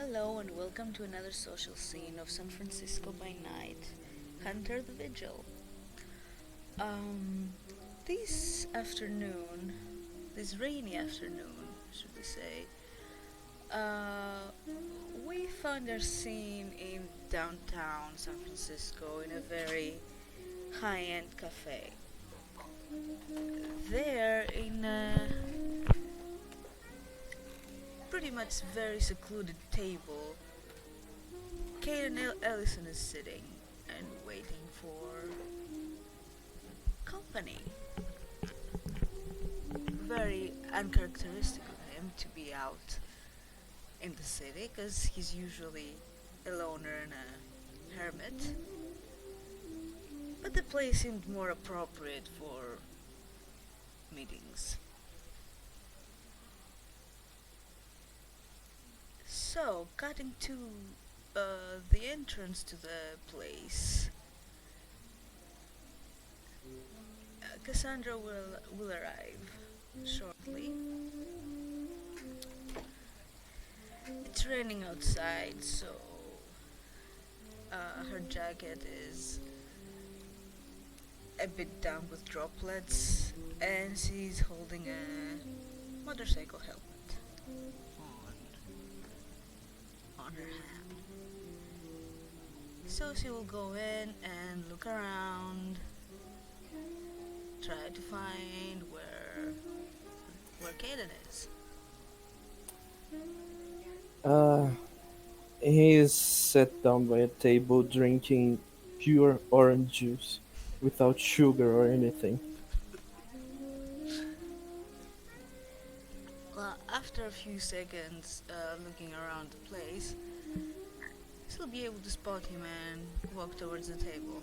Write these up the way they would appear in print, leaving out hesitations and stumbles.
Hello and welcome to another social scene of San Francisco by night, Hunter the Vigil. Um, this afternoon, this rainy afternoon, should we say, uh, we found our scene in downtown San Francisco in a very high-end cafe. There, in a pretty much very secluded table, Kate Ellison is sitting and waiting for company. Very uncharacteristic of him to be out in the city because he's usually a loner and a hermit. But the place seemed more appropriate for meetings. So, cutting to the entrance to the place, Cassandra will arrive shortly. It's raining outside, so her jacket is a bit damp with droplets, and she's holding a motorcycle helmet on her hand. So she will go in and look around, try to find where Kaden is. Uh, he is sat down by a table drinking pure orange juice without sugar or anything. Well, after a few seconds looking around the place, she'll be able to spot him and walk towards the table.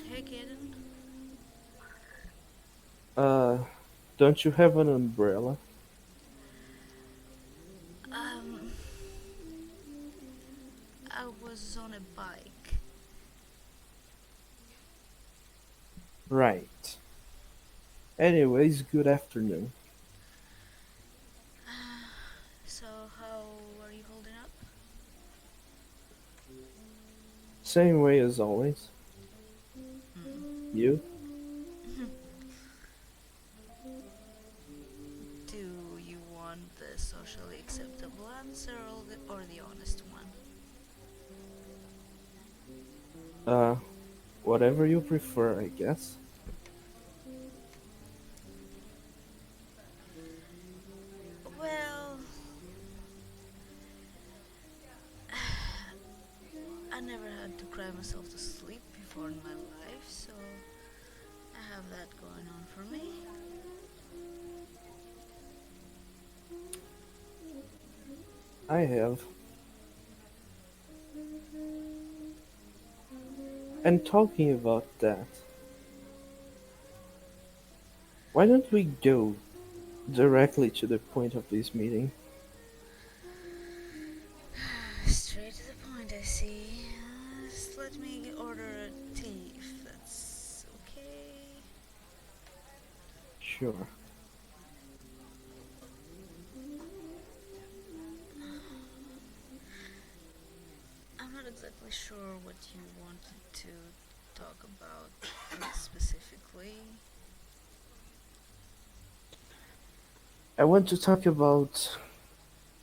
Hey, Kaden. Uh, don't you have an umbrella? Um, I was on a bike. Right. Anyways, good afternoon. So, how are you holding up? Same way as always. Hmm. You? Do you want the socially acceptable answer or the honest one? Uh, whatever you prefer, I guess. Well, I never had to cry myself to sleep before in my life, so I have that going on for me. I have. And talking about that, why don't we go directly to the point of this meeting? Straight to the point, I see. Just let me order a tea if that's okay. Sure. I'm not exactly sure what you wanted to talk about specifically. I want to talk about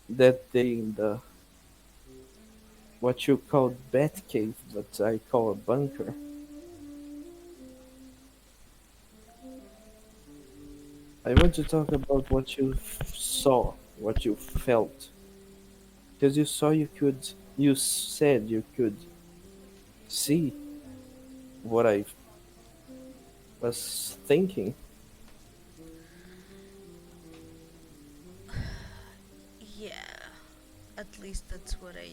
that day in the what you call Batcave, but I call a bunker. I want to talk about what you saw, what you felt, because you said you could see what I was thinking. Yeah, at least that's what I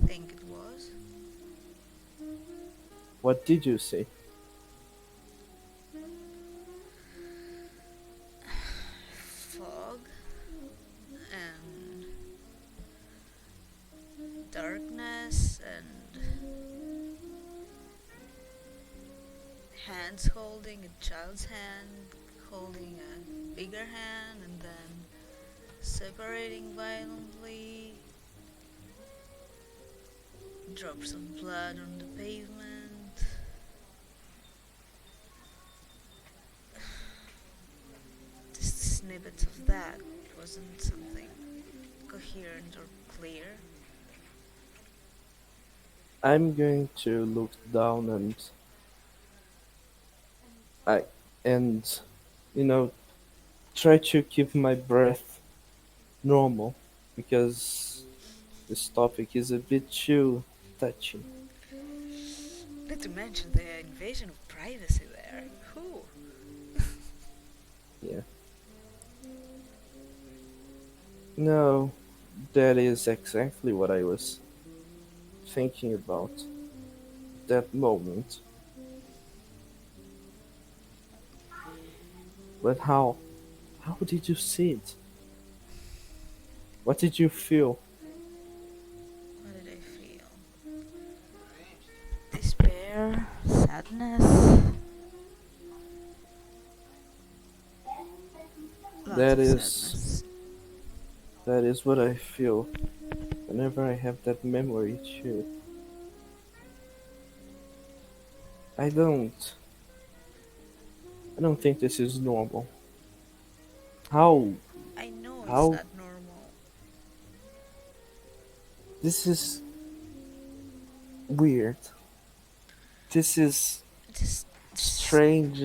think it was. What did you see? Fog and darkness and hands holding a child's hand, holding a bigger hand, and then separating violently, drops of blood on the pavement. Just snippets of that. It wasn't something coherent or clear. I'm going to look down I and you know try to keep my breath normal because this topic is a bit too touchy. Not to mention the invasion of privacy there. Who? Yeah. No, that is exactly what I was thinking about that moment. But how? How did you see it? What did you feel? What did I feel? Despair, sadness, lots That of is sadness. that is what I feel whenever I have that memory too. I don't I don't think this is normal. How I know it's how not normal. this is weird. This is Just strange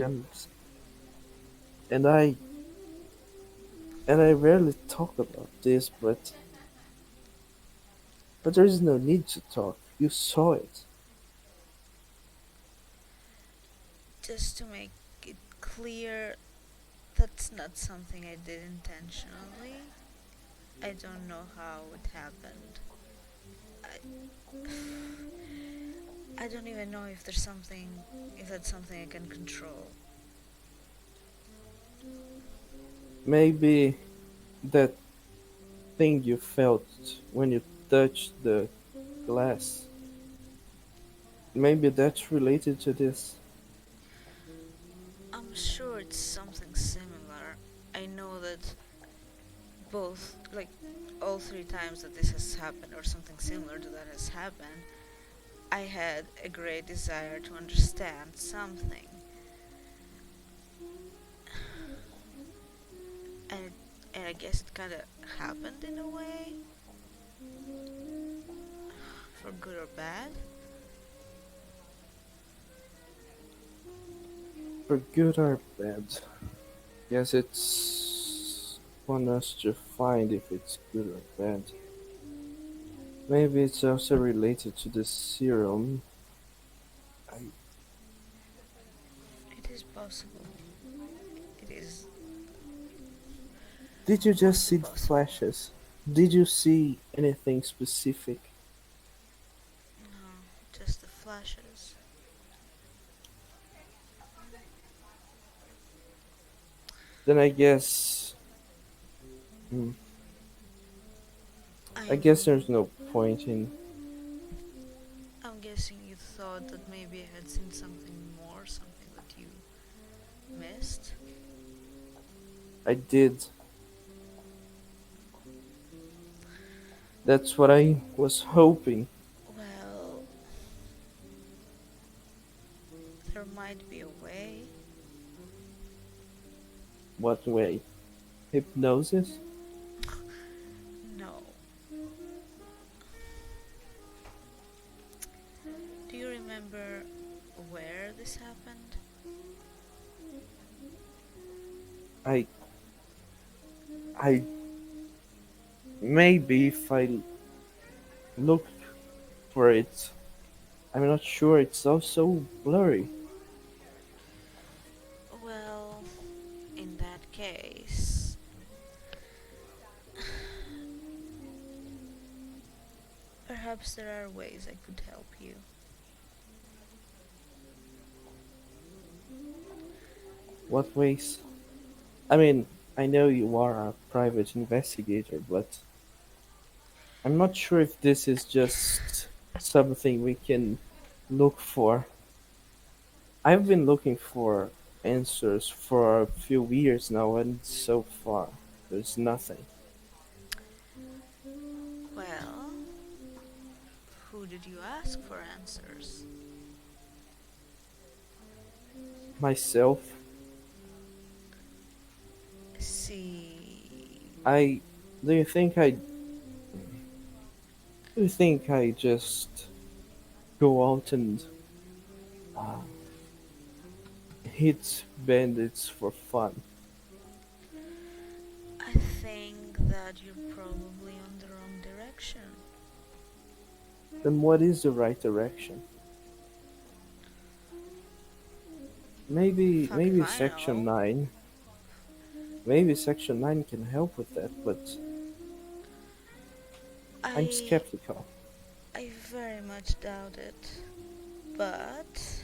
and I rarely talk about this, but there is no need to talk. You saw it. just to make it clear, that's not something I did intentionally. I don't know how it happened. I, I don't even know if that's something I can control. Maybe that thing you felt when you touched the glass. Maybe that's related to this. I'm sure it's something similar. I know that both, like, all three times that this has happened, or something similar to that has happened, I had a great desire to understand something. And, and I guess it kind of happened in a way, for good or bad. For good or bad. Guess it's on us to find if it's good or bad. Maybe it's also related to the serum. I, It is possible. It is did you just mostly see the possible. flashes? Did you see anything specific? No, just the flashes. Then I guess. Hmm, I guess I'm there's no point in. I'm guessing you thought that maybe I had seen something more, something that you missed. I did. That's what I was hoping. Well, there might be a way. What way? Hypnosis? No. Do you remember where this happened? I. I. Maybe if I look for it. I'm not sure. It's all so blurry. Well, in that case, perhaps there are ways I could help you. What ways? I mean, I know you are a private investigator, but I'm not sure if this is just something we can look for. I've been looking for answers for a few years now, and so far, there's nothing. Well, who did you ask for answers? Myself, See, I do you think I just go out and uh, hit bandits for fun? I think that you're probably on the wrong direction. Then what is the right direction? Maybe Fuck if maybe I Section know. 9. Maybe Section 9 can help with that, but I'm I skeptical. I very much doubt it. But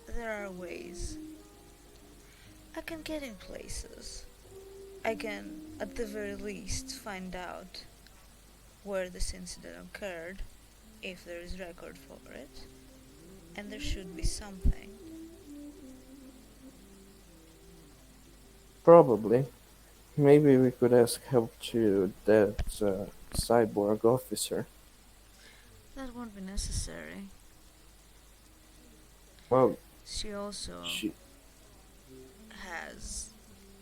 there are ways. I can get in places. I can, at the very least, find out where this incident occurred, if there is record for it, and there should be something. Probably. Maybe we could ask help to that cyborg officer. That won't be necessary. Well, She also she. has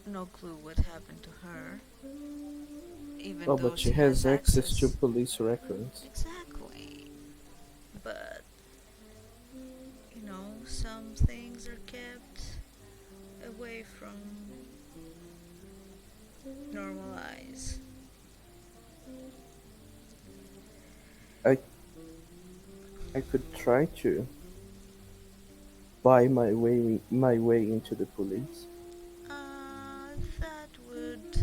no clue what happened to her, even Oh, though but she she has has access to access. police records. Exactly. But, some things are kept away from normal eyes. I I could try to buy my way into the police. That would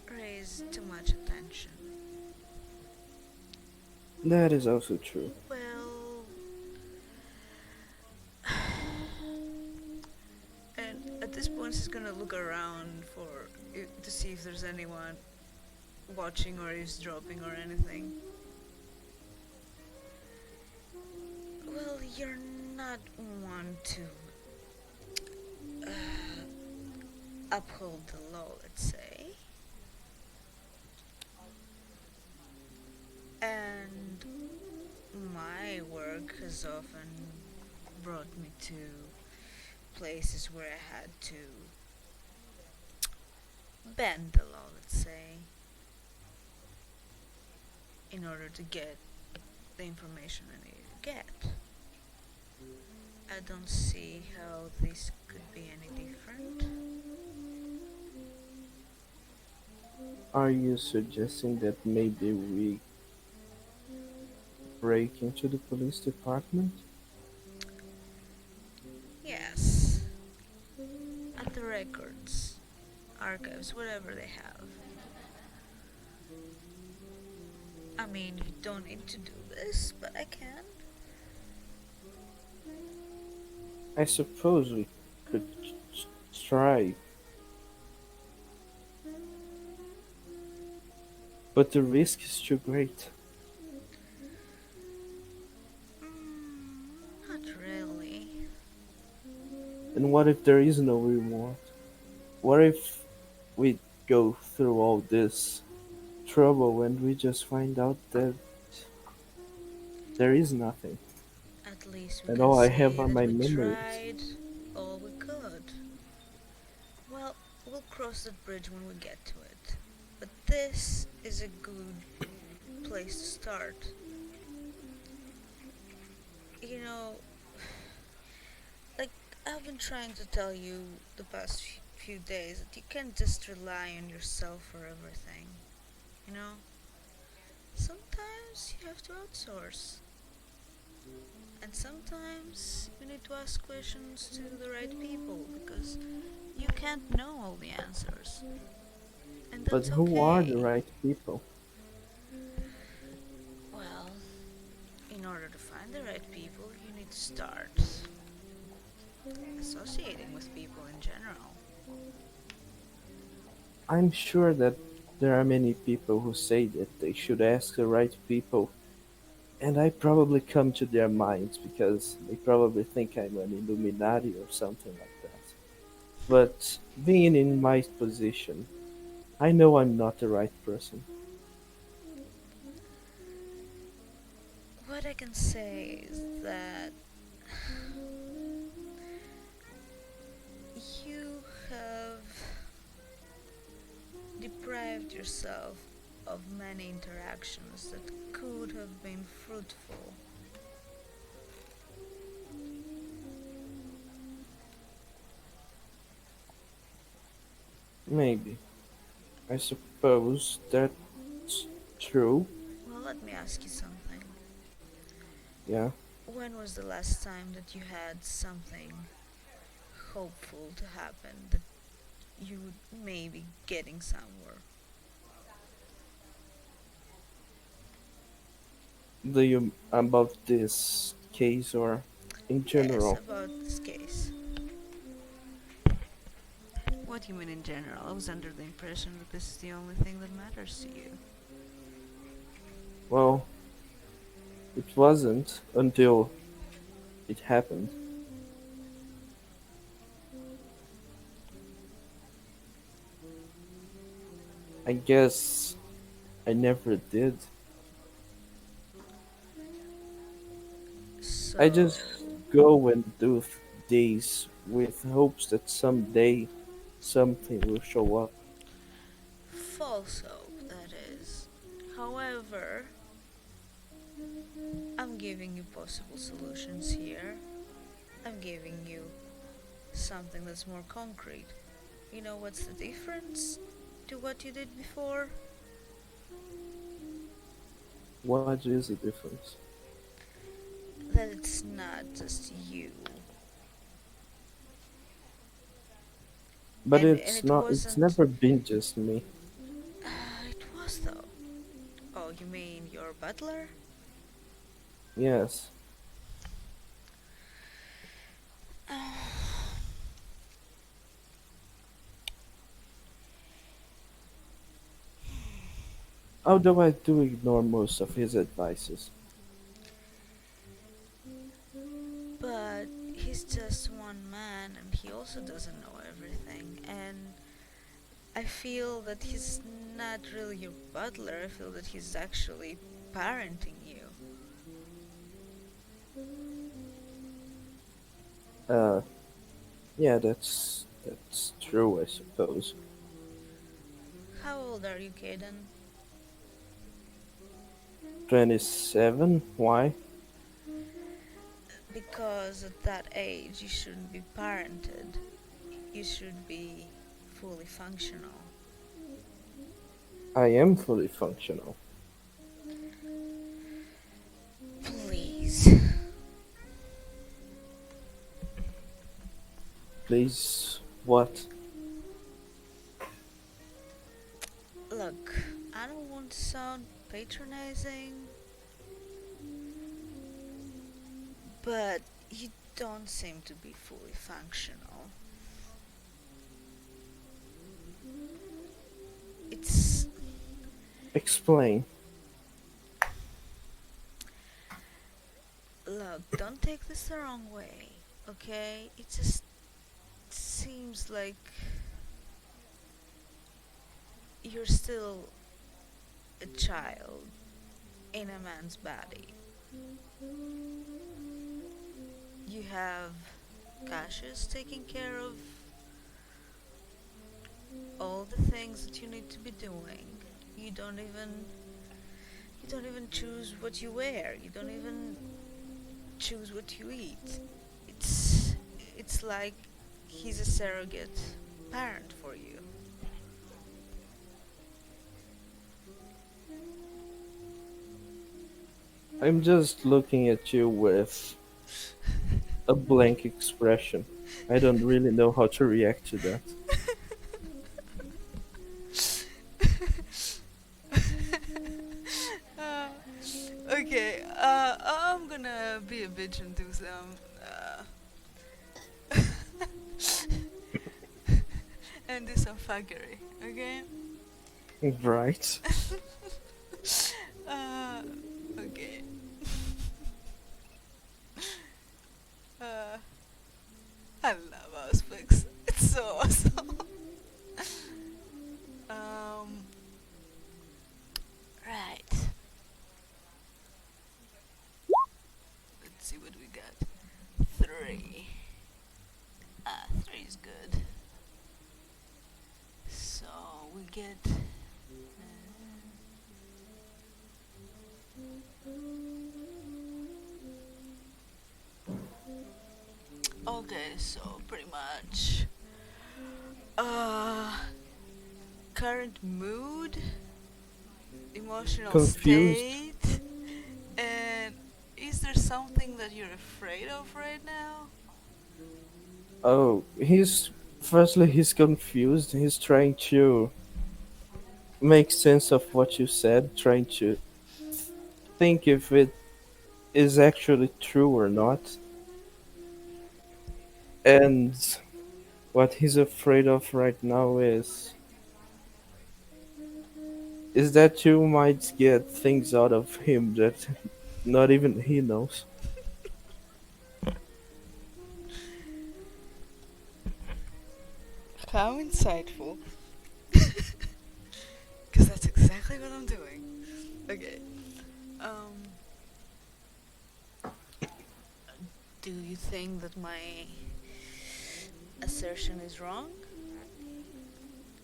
raise too much attention. That is also true. Well, and at this point, he's gonna look around to see if there's anyone watching or eavesdropping or anything. Well, you're not one to uh, uphold the law, let's say. And my work has often brought me to places where I had to bend the law, let's say, in order to get the information I needed to get. I don't see how this could be any different. Are you suggesting that maybe we break into the police department? Yes, at the records, archives, whatever they have. I mean, you don't need to do this, but I can. I suppose we could try, but the risk is too great. Not really. And what if there is no reward? What if we go through all this trouble and we just find out that there is nothing, At least we and can all I have say are that my we memories? tried all we could. Well, we'll cross that bridge when we get to it. But this is a good place to start. You know, like I've been trying to tell you the past few days that you can't just rely on yourself for everything. You know, sometimes you have to outsource. And sometimes you need to ask questions to the right people because you can't know all the answers. And But that's who are the okay. right people? Well, in order to find the right people, you need to start associating with people in general. I'm sure that there are many people who say that they should ask the right people, and I probably come to their minds because they probably think I'm an Illuminati or something like that. But being in my position, I know I'm not the right person. What I can say is that you have deprived yourself of many interactions that could have been fruitful. Maybe. I suppose that's true. Well, let me ask you something. Yeah. When was the last time that you had something hopeful to happen, that you would maybe getting somewhere? Do you about this case or in Yes, general? about this case. What do you mean in general? I was under the impression that this is the only thing that matters to you. Well, it wasn't until it happened. I guess I never did. I just So, go and do these with hopes that someday something will show up. false hope, that is. However, I'm giving you possible solutions here. I'm giving you something that's more concrete. You know what's the difference to what you did before? What is the difference? That it's not just you. But And it's it not. It's wasn't. never been just me. It was though. Oh, you mean your butler? Yes. Although I do ignore most of his advices. But he's just one man and he also doesn't know everything. And I feel that he's not really your butler. I feel that he's actually parenting you. Uh, yeah, that's true, I suppose. How old are you, Caden? 27? Why? Because at that age you shouldn't be parented. You should be fully functional. I am fully functional. Please. Please, what? Look, I don't want to sound patronizing, but you don't seem to be fully functional. It's. Explain. Look, don't take this the wrong way, okay? It just seems like you're still a child in a man's body. You have Cassius taking care of all the things that you need to be doing. You don't even you don't even choose what you wear. You don't even choose what you eat. It's it's like he's a surrogate parent for you. I'm just looking at you with a blank expression. I don't really know how to react to that. uh, okay, I'm gonna be a bitch and do some and do some fuckery, okay? Right? uh, okay. uh, I love Auspix. It's so awesome. is good. So we get. Okay, so pretty much. Uh, Current mood, emotional Confused. state, and is there something that you're afraid of right now? Oh, he's confused. He's trying to make sense of what you said, trying to think if it is actually true or not. And what he's afraid of right now is that you might get things out of him that not even he knows. How insightful. Because that's exactly what I'm doing. Okay. Um, do you think that my assertion is wrong?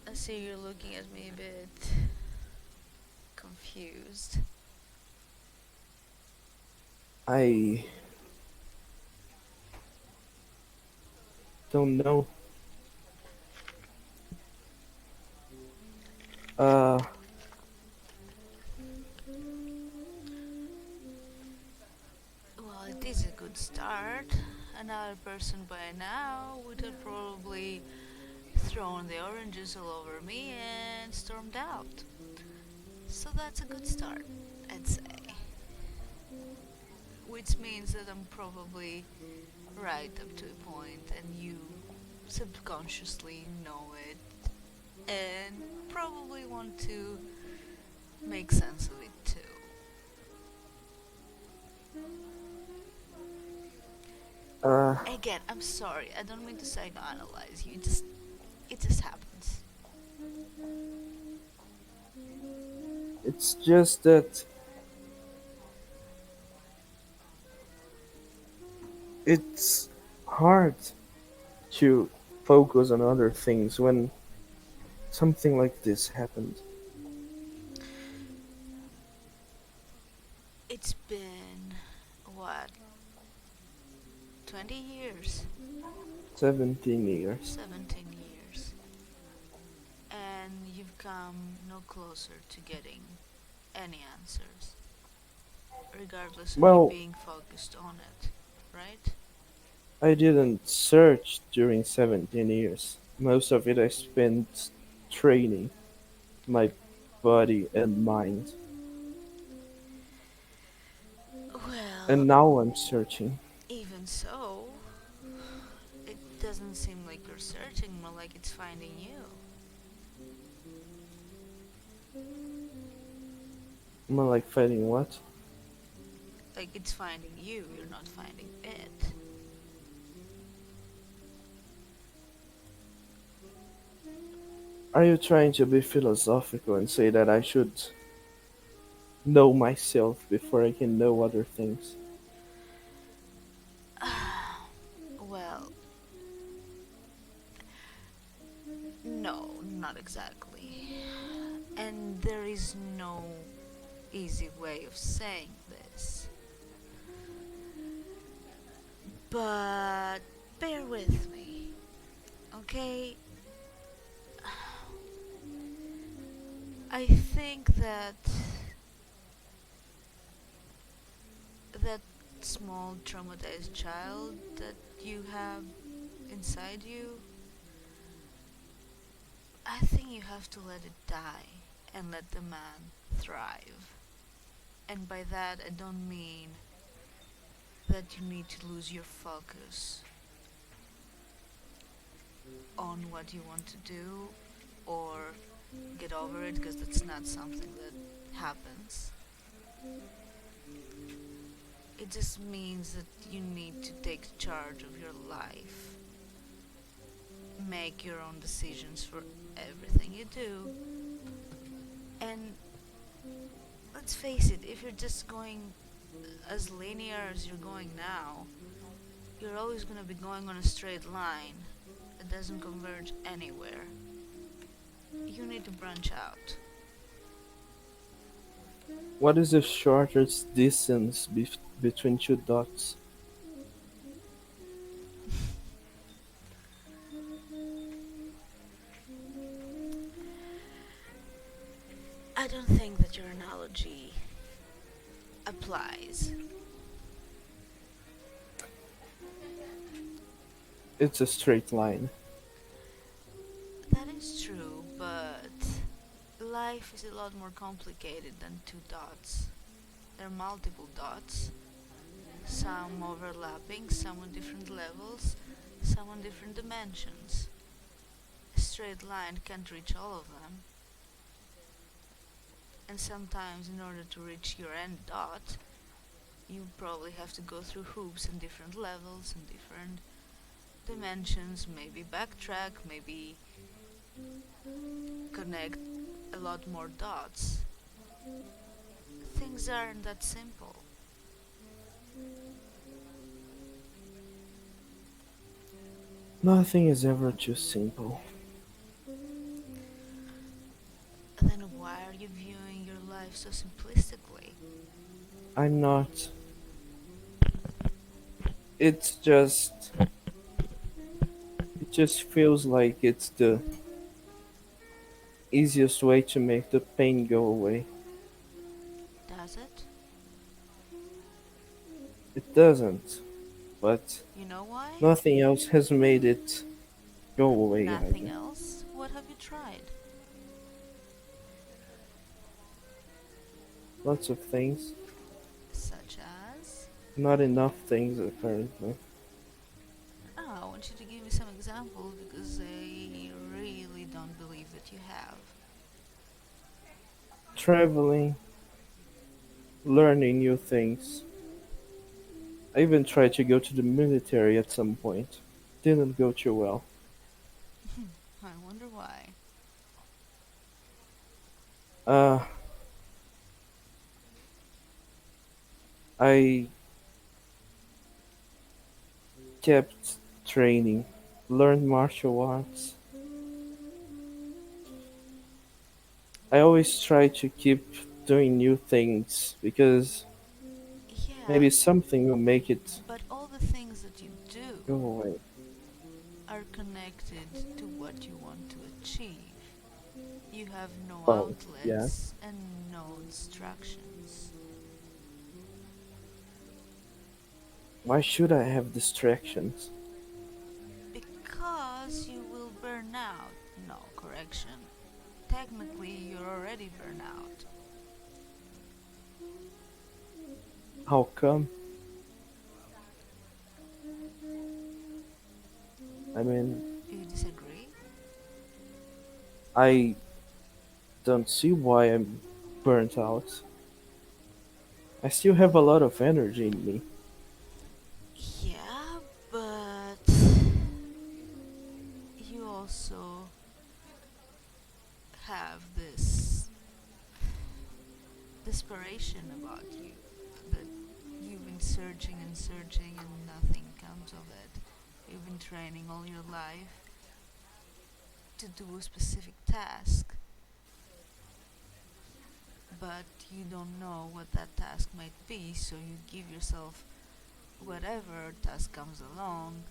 I see you're looking at me a bit confused. I don't know. Uh, Well, it is a good start. Another person by now would have probably thrown the oranges all over me and stormed out. So that's a good start, I'd say. Which means that I'm probably right up to a point and you subconsciously know it and probably want to make sense of it too. uh, Again, I'm sorry, I don't mean to psychoanalyze you, it just happens. it's just that it's hard to focus on other things when something like this happened. It's been what, 20 years? 17 years. 17 years. And you've come no closer to getting any answers, regardless of you Well, being focused on it, right? I didn't search during 17 years. Most of it I spent training my body and mind. Well, And now I'm searching. even so, it doesn't seem like you're searching, more like it's finding you. Am I like fighting what? Like it's finding you, you're not finding it. Are you trying to be philosophical and say that I should know myself before I can know other things? Well, no, not exactly. And there is no easy way of saying this. But bear with me, okay? I think that that small traumatized child that you have inside you, I think you have to let it die and let the man thrive. And by that, I don't mean that you need to lose your focus on what you want to do or get over it because that's not something that happens. It just means that you need to take charge of your life, make your own decisions for everything you do, and let's face it, if you're just going as linear as you're going now, you're always going to be going on a straight line It doesn't converge anywhere. You need to branch out. What is the shortest distance between two dots? I don't think that your analogy applies. It's a straight line. That is true, but life is a lot more complicated than two dots. There are multiple dots, some overlapping, some on different levels, some on different dimensions. A straight line can't reach all of them, and sometimes, in order to reach your end dot, you probably have to go through hoops in different levels and different dimensions, maybe backtrack, maybe connect a lot more dots. Things aren't that simple. Nothing is ever too simple. Then why are you viewing your life so simplistically? I'm not. It's just. It just feels like it's the easiest way to make the pain go away. Does it? It doesn't, but You know why? nothing else has made it go away Nothing either. else? What have you tried? Lots of things, Such as? not enough things apparently. Oh, I want you to give me some examples because I really don't believe that you have. Traveling, learning new things. I even tried to go to the military at some point. Didn't go too well. I wonder why. Uh, I kept training, learned martial arts. I always try to keep doing new things because Yeah, maybe something will make it but all the things that you go do away. are connected to what you want to achieve. You have no Well, yeah. outlets and no distractions. Why should I have distractions? Because you will burn out. No, correction. Technically, you're already burnt out. How come? I mean, You disagree? I don't see why I'm burnt out. I still have a lot of energy in me. Yeah, but you also have this desperation about you that you've been searching and searching and nothing comes of it. You've been training all your life to do a specific task, but you don't know what that task might be, so you give yourself whatever task comes along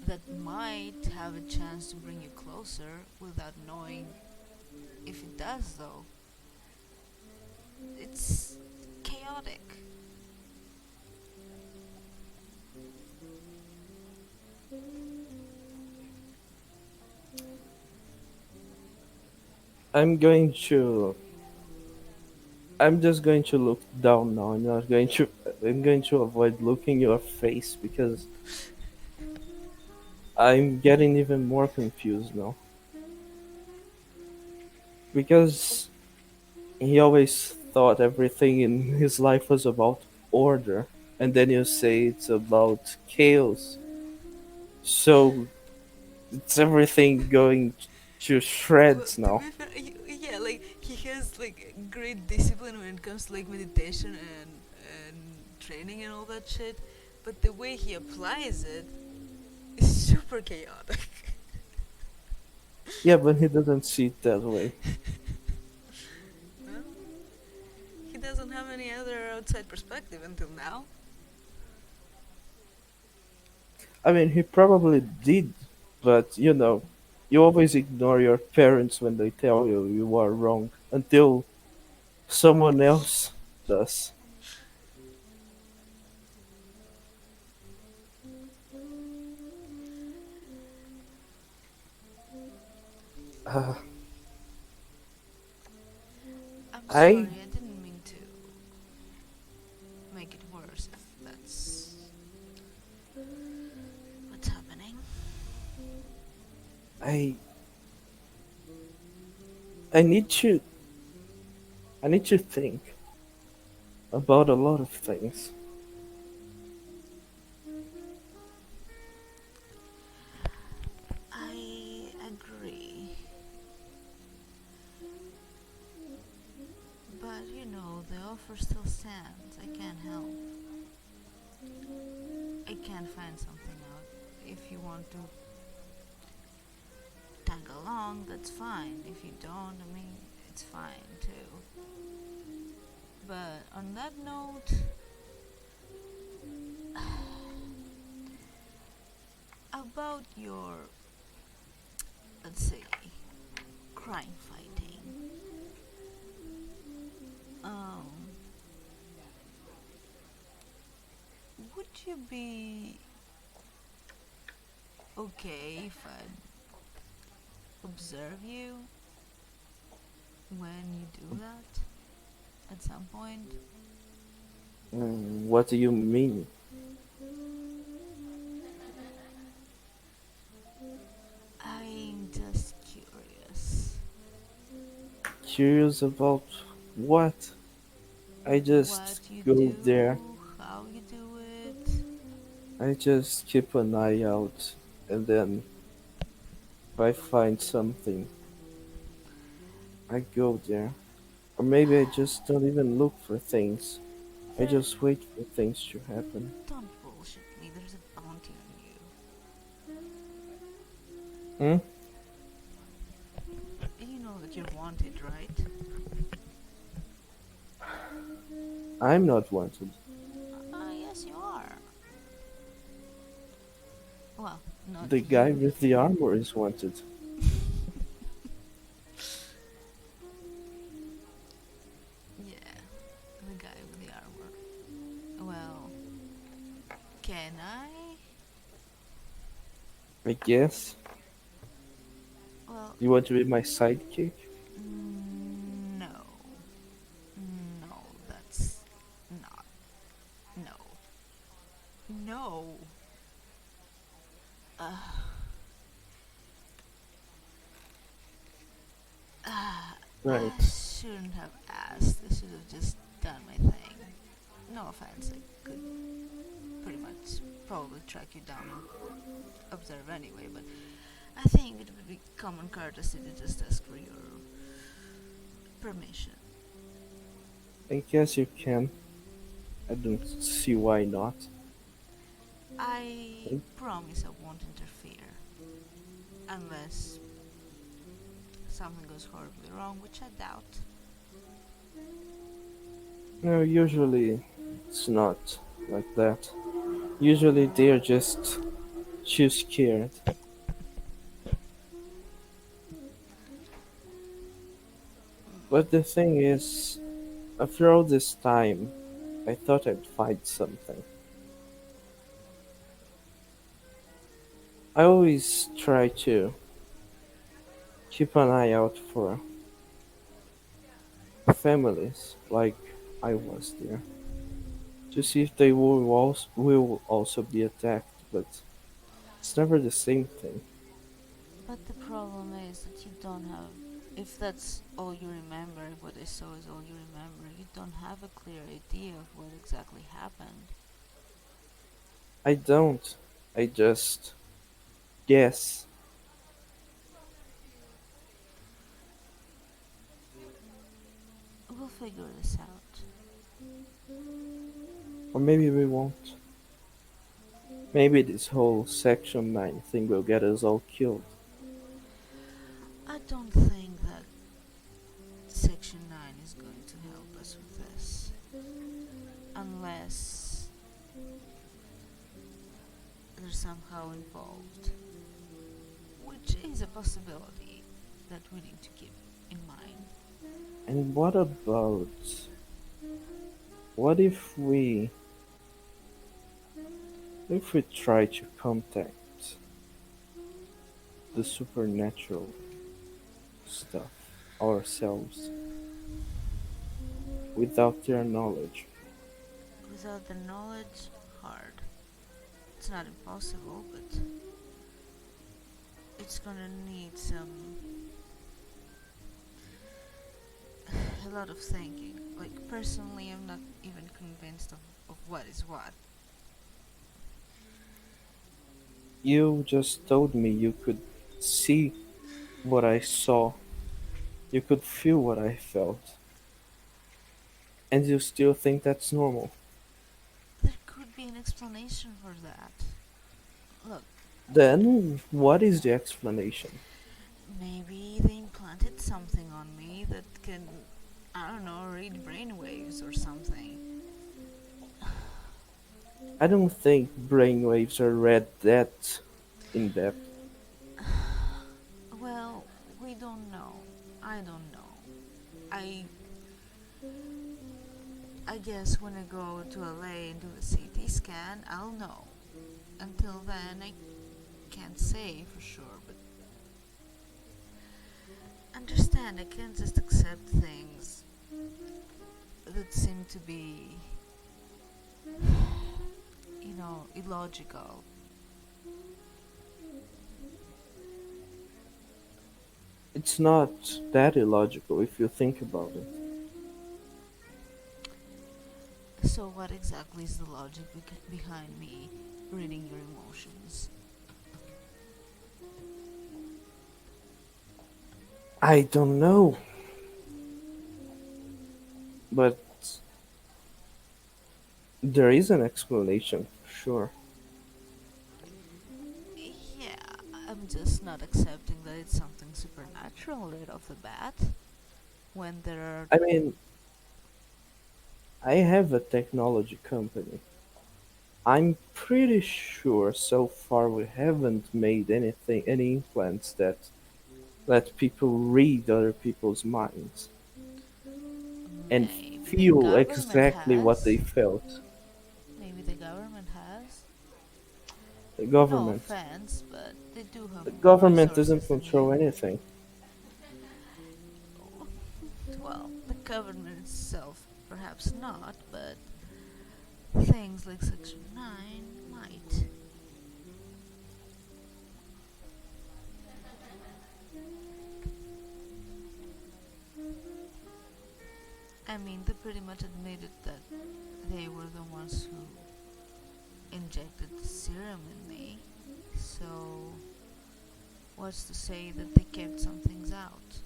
that might have a chance to bring you closer without knowing if it does, though. It's chaotic. I'm going to. I'm just going to look down now. I'm not going to. I'm going to avoid looking your face because I'm getting even more confused now. Because he always thought everything in his life was about order, and then you say it's about chaos. So it's everything going to Well, shreds to now. be fair, yeah, like he has like great discipline when it comes to like meditation and training and all that shit. But the way he applies it is super super chaotic. Yeah, but he doesn't see it that way. Well, he doesn't have any other outside perspective until now. I mean, he probably did, but you always ignore your parents when they tell you you are wrong until someone else does. Uh, I'm I sorry, I didn't mean to make it worse if that's what's happening. I I need to I need to think about a lot of things. I agree. But the offer still stands. I can't help. I can find something out. If you want to tag along, that's fine. If you don't, I mean, it's fine too. But on that note, about your, let's say, crime fighting, um, would you be okay if I observe you when you do that at some point? What do you mean? I'm just curious. Curious about what? I just What you go there. do, how you do it. I just keep an eye out, and then if I find something, I go there. Or maybe I just don't even look for things. I There, just wait for things to happen. don't bullshit me. There's a bounty on you. Hmm? You know that you're wanted, right? I'm not wanted. Yes, you are. Well, not The guy you with if the you. armor is wanted. Yeah, the guy with the armor. Well, can I? I guess. Well, You want to be my sidekick? no. No, that's not. No. No. Uh, I Right. shouldn't have asked. I should have just done my thing. No offense, I could pretty much probably track you down and observe anyway, but I think it would be common courtesy to just ask for your permission. I guess you can. I don't see why not. I promise I won't interfere unless something goes horribly wrong, which I doubt. No, usually it's not like that. Usually they're just too scared. But the thing is, after all this time, I thought I'd find something. I always try to keep an eye out for families like I was there to see if they will also be attacked, but it's never the same thing. But the problem is that you don't have. If that's all you remember, if what I saw is all you remember, you don't have a clear idea of what exactly happened. I don't. I just guess. We'll figure this out. Or maybe we won't. Maybe this whole Section 9 thing will get us all killed. I don't think that Section 9 is going to help us with this. Unless they're somehow involved. Which is a possibility that we need to keep in mind. And what if we try to contact the supernatural stuff ourselves without their knowledge? Without the knowledge, hard. It's not impossible, but it's gonna need a lot of thinking. Like, personally, I'm not even convinced of what is what. You just told me you could see what I saw, you could feel what I felt, and you still think that's normal. There could be an explanation for that. Look, Then, what is the explanation? maybe they implanted something on me that can, I don't know, read brainwaves or something. I don't think brainwaves are read that in depth. Well, we don't know. I don't know. I I guess when I go to LA and do a CT scan, I'll know. Until then, I can't say for sure, but understand I can't just accept things that seem to be, illogical. It's not that illogical if you think about it. So, what exactly is the logic behind me reading your emotions? I don't know, but there is an explanation, sure. Yeah, I'm just not accepting that it's something supernatural right off the bat. When there are. I mean, I have a technology company. I'm pretty sure so far we haven't made any implants that let people read other people's minds and Maybe the feel government exactly what they has. felt. Maybe the government has. The No government. offense, but they do have The more government doesn't resources than control you. anything. Well, the government itself, perhaps not, but things like Section 9 might. I mean, they pretty much admitted that they were the ones who injected the serum in me. So, what's to say that they kept some things out?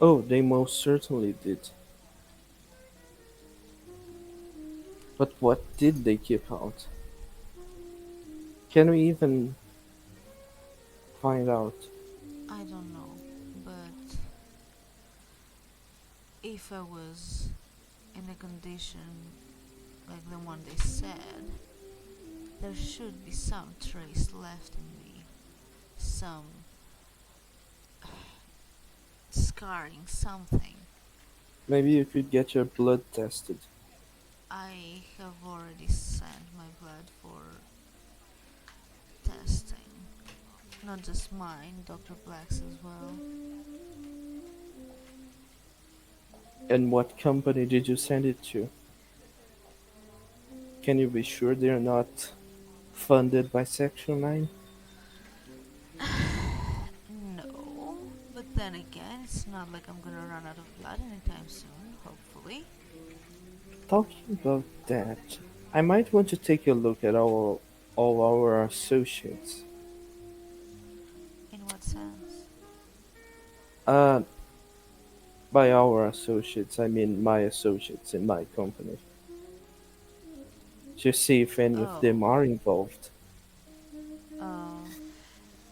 Oh, they most certainly did. But what did they keep out? Can we even find out? I don't know, but if I was in a condition like the one they said, there should be some trace left in me. Some scarring, something. Maybe you could get your blood tested. I have already sent my blood for testing. Not just mine, Dr. Black's as well. And what company did you send it to? Can you be sure they're not funded by Section 9? No, but then again, it's not like I'm gonna run out of blood anytime soon, hopefully. Talking about that, I might want to take a look at all our associates. In what sense? Uh, by our associates, I mean my associates in my company. to see if any of them Oh, are involved. oh.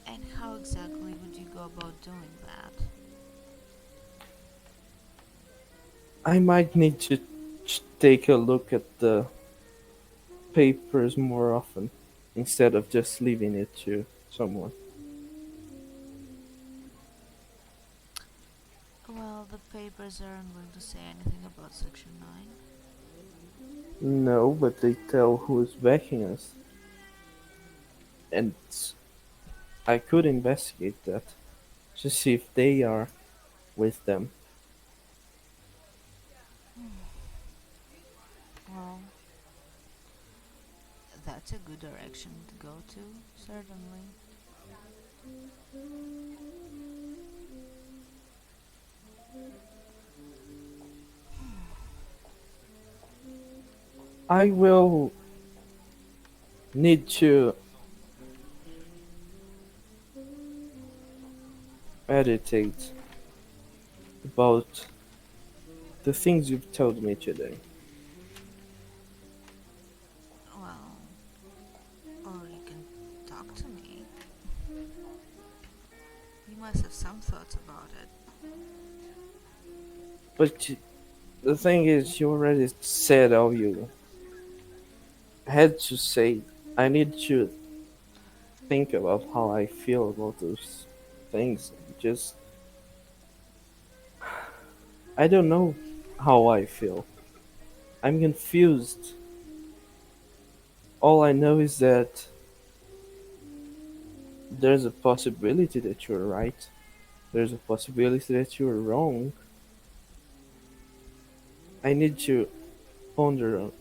And how exactly would you go about doing that? I might need to take a look at the papers more often instead of just leaving it to someone. Well, the papers aren't going to say anything about Section 9. No, but they tell who's backing us, and I could investigate that to see if they are with them. Well, that's a good direction to go to, certainly. I will need to meditate about the things you've told me today. Well, or you can talk to me. You must have some thoughts about it. But the thing is, you already said all you had to say. I need to think about how I feel about those things. Just, I don't know how I feel. I'm confused. All I know is that there's a possibility that you're right. There's a possibility that you're wrong. I need to ponder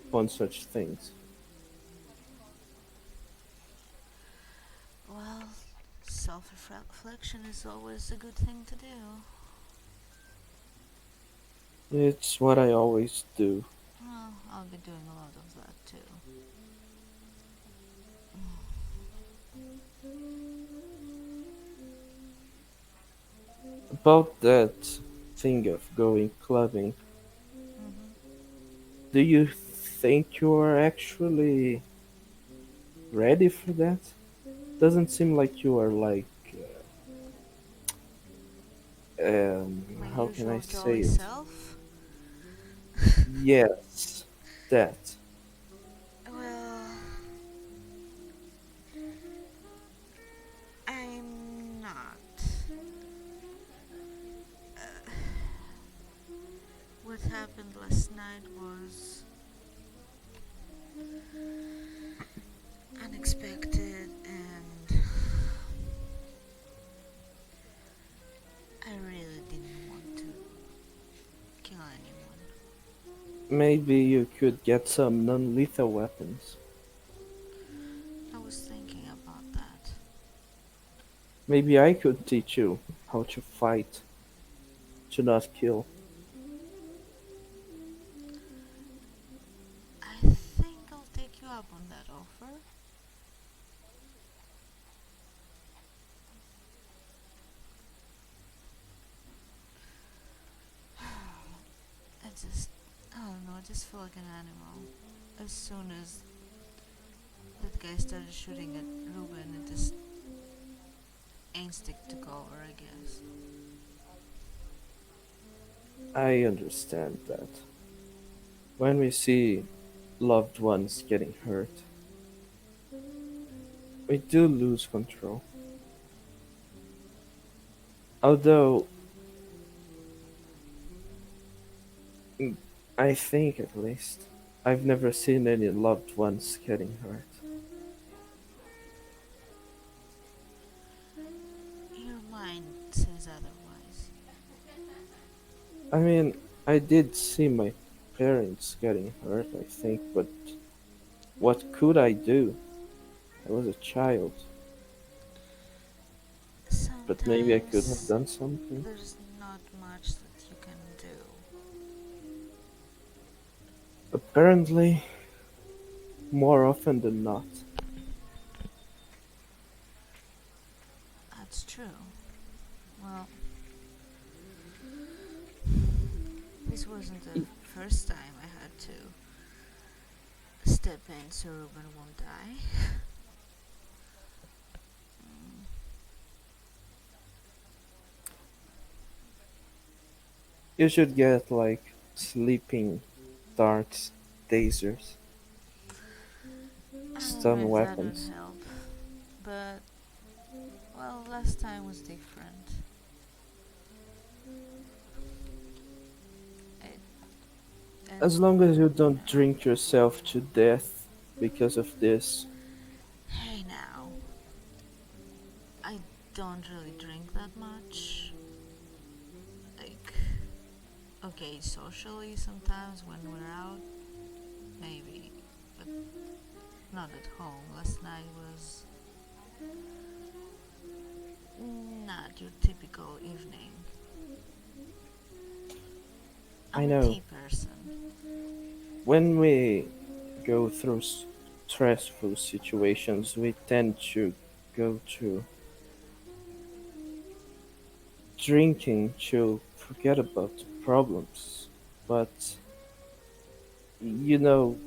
upon such things. Well, self reflection is always a good thing to do. It's what I always do. Well, I'll be doing a lot of that too. About that thing of going clubbing, Hmm. do you think you're actually ready for that? Doesn't seem like you are like, My how can I usual say jolly it? self? Yes, that. Well, I'm not. Uh, what happened last night was unexpected and I really didn't want to kill anyone. Maybe you could get some non-lethal weapons. I was thinking about that. Maybe I could teach you how to fight, to not kill. I think I'll take you up on that offer. I just, I don't know, I just feel like an animal. As soon as that guy started shooting at Ruben, it just instinct took over, I guess. I understand that. When we see loved ones getting hurt, we do lose control. Although, mm, I think at least, I've never seen any loved ones getting hurt. Your mind says otherwise. I mean, I did see my parents getting hurt, I think, but what could I do? I was a child, but maybe I could have Sometimes done something. there's not much that you can do. Apparently, more often than not. That's true. Well, this wasn't the first time I had to depends so Ruben won't die. Mm, You should get like sleeping darts, tasers, I don't know stun if that would weapons. help, but well, last time was different. It and As long as you don't yeah. drink yourself to death because of this. Hey now, I don't really drink that much. Like, okay, socially sometimes when we're out, maybe, but not at home. Last night was not your typical evening. I I'm a know. tea person. When we go through stressful situations, we tend to go to drinking to forget about the problems. But, you know,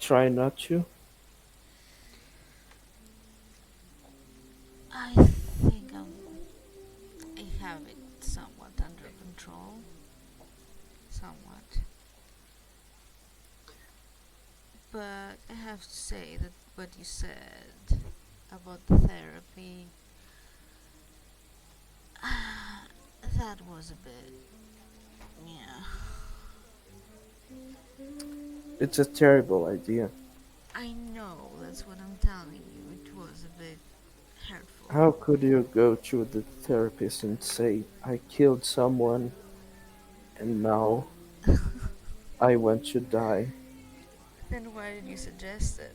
try not to. I think I have it somewhat under control. Somewhat. But I have to say that what you said about the therapy, that was a bit, yeah. It's a terrible idea. I know, that's what I'm telling you. It was a bit hurtful. How could you go to the therapist and say, I killed someone and now I want to die? Then why did you suggest it?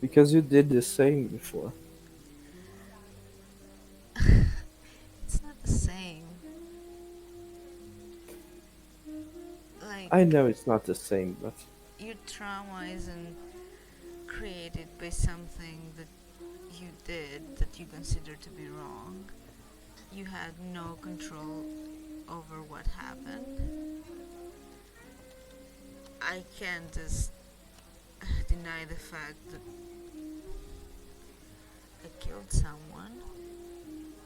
Because you did the same before. It's not the same. Like, I know it's not the same, but your trauma isn't created by something that you did that you consider to be wrong. You had no control over what happened. I can't just deny the fact that I killed someone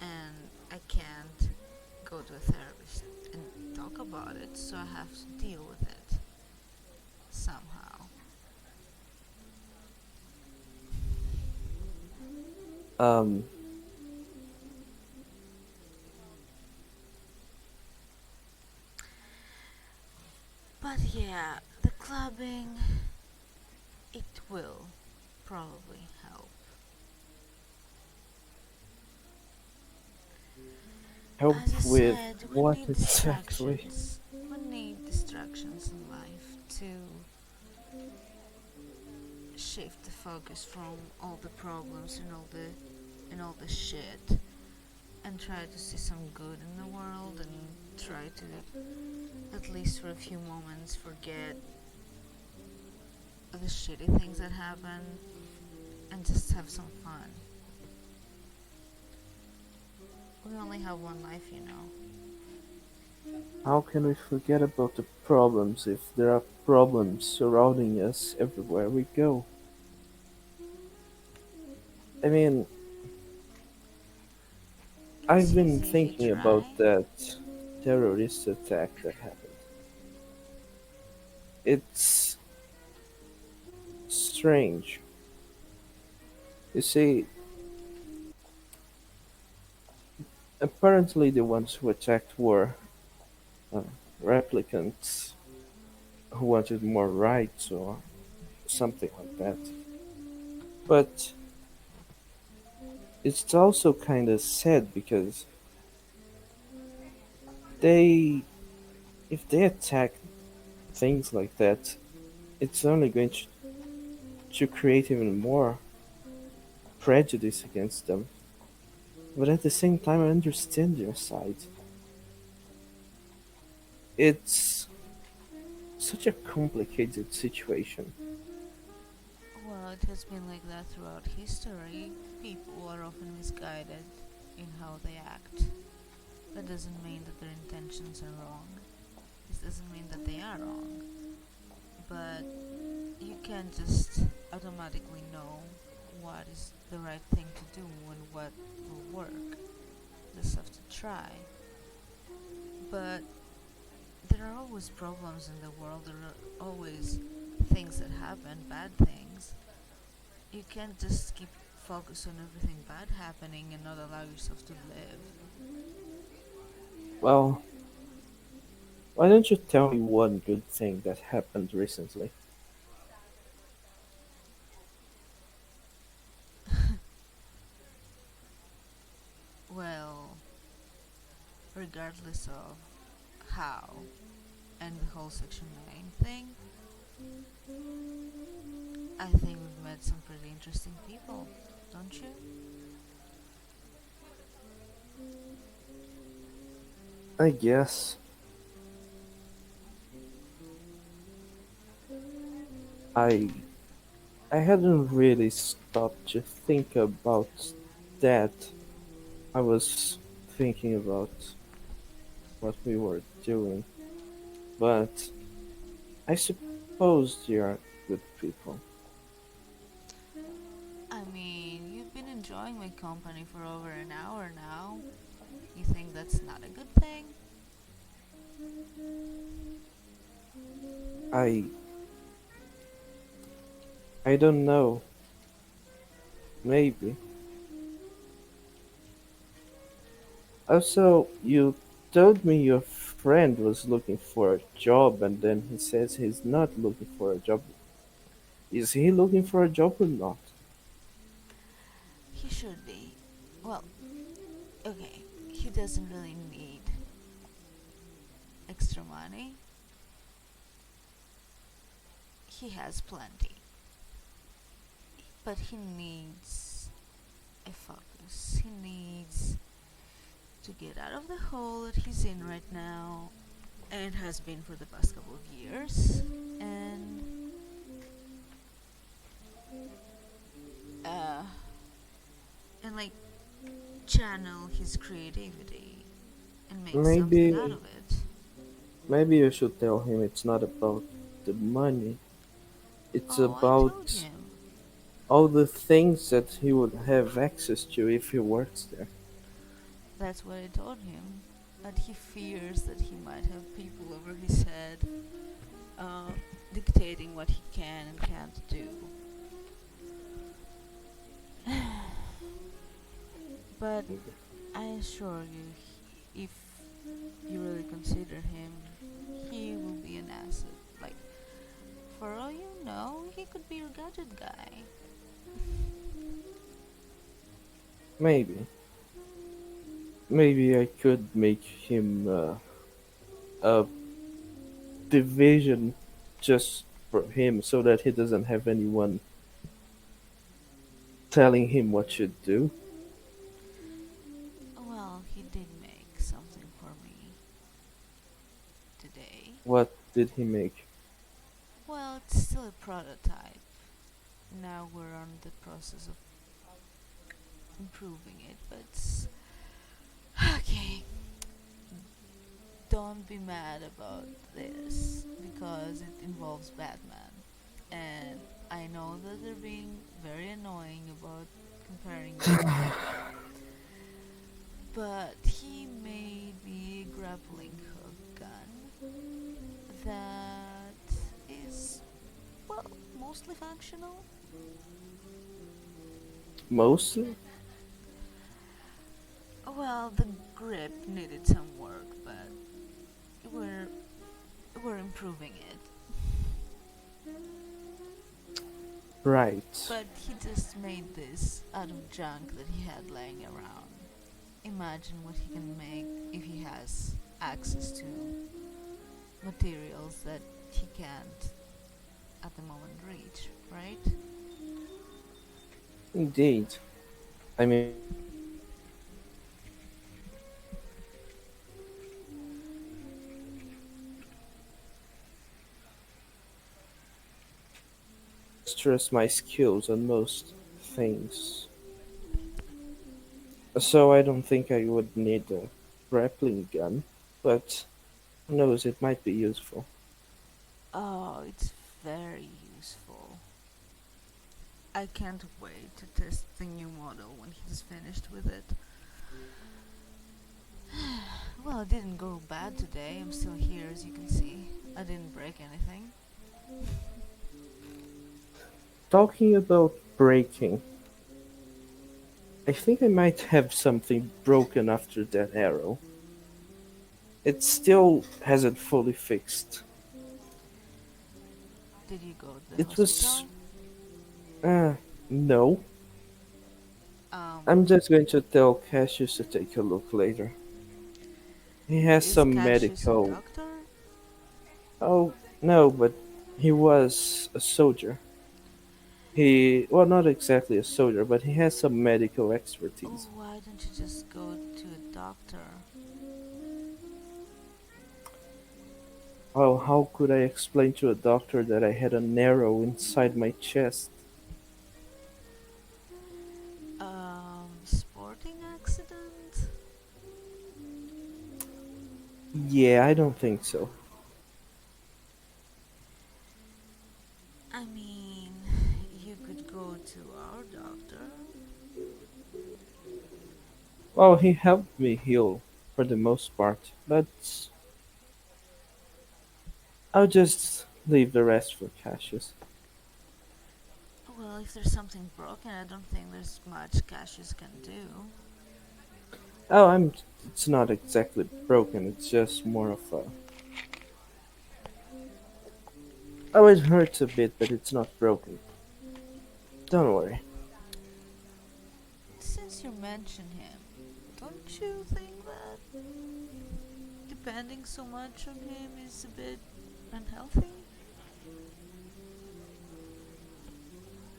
and I can't go to a therapist and talk about it, so I have to deal with it somehow. um, But yeah, the clubbing, it will probably help. help As I with said, we what need exactly? distractions. We need distractions in life to shift the focus from all the problems and all the shit and try to see some good in the world and try to at least for a few moments forget the shitty things that happen and just have some fun. We only have one life, you know. How can we forget about the problems if there are problems surrounding us everywhere we go? I mean, It's I've been easy if you thinking about try. that terrorist attack that happened. It's strange. You see, apparently the ones who attacked were uh, replicants who wanted more rights or something like that. But it's also kind of sad because they, if they attack things like that, it's only going to create even more prejudice against them. But at the same time, I understand your side. It's such a complicated situation. Well, it has been like that throughout history. People are often misguided in how they act. That doesn't mean that their intentions are wrong. This doesn't mean that they are wrong. but you can't just automatically know what is the right thing to do and what will work. Just have to try. But there are always problems in the world, there are always things that happen, bad things. You can't just keep focus on everything bad happening and not allow yourself to live. Well, why don't you tell me one good thing that happened recently? Well, regardless of how and the whole Section 9 thing, I think we've met some pretty interesting people, don't you? I guess I I hadn't really stopped to think about that. I was thinking about what we were doing, but I suppose you are good people. I mean, you've been enjoying my company for over an hour now. You think that's not a good thing? I I don't know. Maybe. Also, you told me your friend was looking for a job and then he says he's not looking for a job. Is he looking for a job or not? He should be. Well, okay, he doesn't really need extra money. He has plenty. But he needs a focus. He needs to get out of the hole that he's in right now and has been for the past couple of years. Uh, and like channel his creativity and make something out Maybe of it. maybe you should tell him it's not about the money. It's Oh, I told about him. all the things that he would have access to if he works there. That's what I told him. That he fears that he might have people over his head uh, dictating what he can and can't do. But I assure you, if you really consider him, he will be an asset. Like, for all you know, he could be your gadget guy. Maybe. Maybe I could make him a division just for him so that he doesn't have anyone telling him what to do. Well, he did make something for me today. What did he make? Well, it's still a prototype. Now we're on the process of improving it, but okay. Don't be mad about this because it involves Batman. And I know that they're being very annoying about comparing you to Batman, but he made me a grappling hook gun that is, well, mostly functional. Mostly? Well, the grip needed some work, but we're we're improving it. Right. But he just made this out of junk that he had laying around. Imagine what he can make if he has access to materials that he can't at the moment reach, right? Indeed. I mean, stress my skills on most things. So I don't think I would need a grappling gun, but who knows, it might be useful. Oh, it's very useful. I can't wait to test the new model when he's finished with it. Well, it didn't go bad today. I'm still here, as you can see. I didn't break anything. Talking about breaking, I think I might have something broken after that arrow. It still hasn't fully fixed. Did you go to the It was. hospital? Uh, no. Um, I'm just going to tell Cassius to take a look later. He has is some Cassius a medical. doctor? Oh, no, but he was a soldier. Well, not exactly a soldier, but he has some medical Oh, expertise. why don't you just go to a doctor? Well, how could I explain to a doctor that I had an arrow inside my chest? Sporting accident? Yeah, I don't think so. I mean, you could go to our doctor. Well, he helped me heal for the most part, but I'll just leave the rest for Cassius. Well, if there's something broken, I don't think there's much Cassius can do. Oh, I'm. It's not exactly broken. It's just more of a. Oh, it hurts a bit, but it's not broken. Don't worry. Since you mention him, don't you think that depending so much on him is a bit unhealthy?